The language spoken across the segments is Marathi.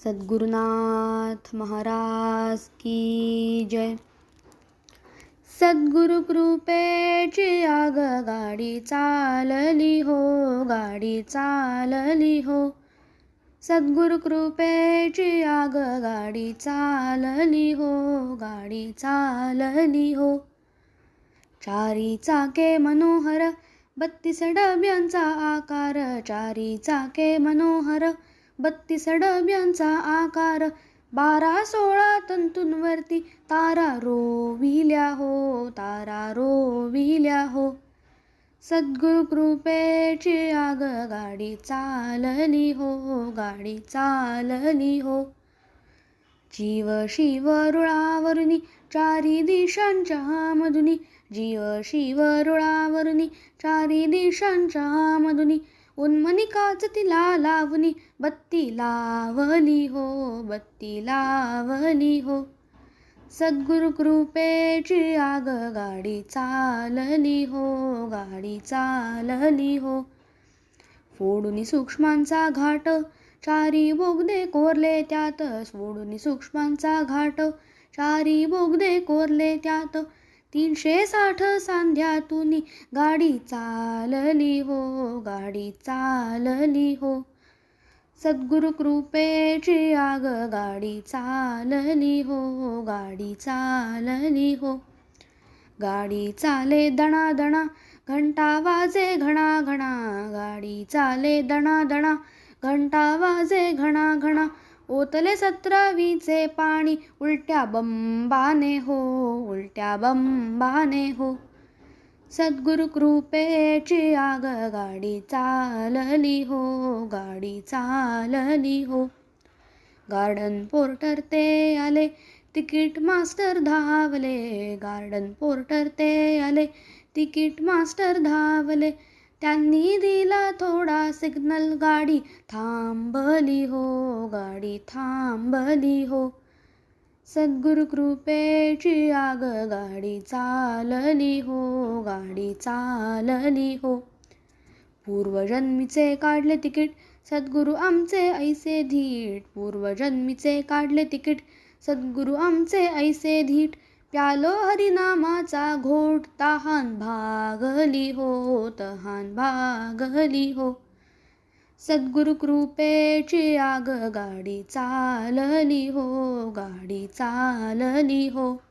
सद्गुरुनाथ महाराज की जय. सद्गुरु कृपेची आगगाडी चालली हो, गाडी चालली हो. सद्गुरु कृपेची आगगाडी चालली हो, गाडी चालली हो. चारी चाके मनोहर 32 डब्यांचा आकार, चारी चाके मनोहर 32 डब्यांचा आकार. 12-16 तंतूंवरती तारा रोविल्या हो, तारा रोविल्या हो. सद्गुरु कृपेची आगगाडी चालली हो, गाडी चालली हो. जीव शिव रुळावरुनी चारी दिशांच्या मधुनी, जीव शिव रुळावरुनी चारी दिशांच्या मधुनी. उन्मनिकाच तिला लावणी बत्ती लावली हो, बत्ती लावली हो. सद्गुरु कृपेची आगगाडी चालली हो, गाडी चालली हो. फोडून सूक्ष्मांचा घाट चारी बोगदे कोरले त्यात, सोडून सूक्ष्मांचा घाट चारी बोगदे कोरले त्यात. 360 सांध्यातून गाडी चालली हो, गाडी चालली हो. सद्गुरु कृपेची आगगाडी चालली हो, गाडी चालली हो. गाडी चाले दणादणा घंटा वाजे घणा घणा, गाडी चाले दणादणा घंटा वाजे घणा घणा. ओतले 17वीचे पाणी उलट्या बंबाने हो, उलट्या बंबाने हो. सद्गुरु कृपेची आगगाडी चालली हो, गाडी चालली हो. गार्डन पोर्टर ते आले, तिकीट मास्टर धावले, गार्डन पोर्टर ते आले, तिकीट मास्टर धावले. त्यांनी दिला थोडा सिग्नल, गाडी थांबली हो, गाडी थांबली हो. सद्गुरु कृपेची आगगाडी चालली हो, गाडी चालली हो. पूर्वजन्मीचे काढले तिकीट सद्गुरु आमचे ऐसे धीट, पूर्वजन्मीचे काढले तिकीट सद्गुरु आमचे ऐसे धीट. प्यालो हरिनामाचा घोट तहान भागली हो, तहान भागली हो. सद्गुरु कृपेची आगगाडी चालली हो, गाडी चालली हो.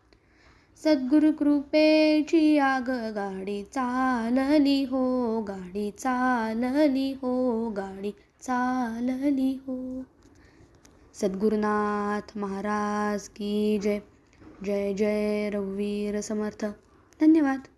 सद्गुरु कृपेची आगगाडी चालली हो, गाडी चालली हो, गाडी चालली हो. सद्गुरुनाथ महाराज की जय. जय जय रघुवीर समर्थ. धन्यवाद.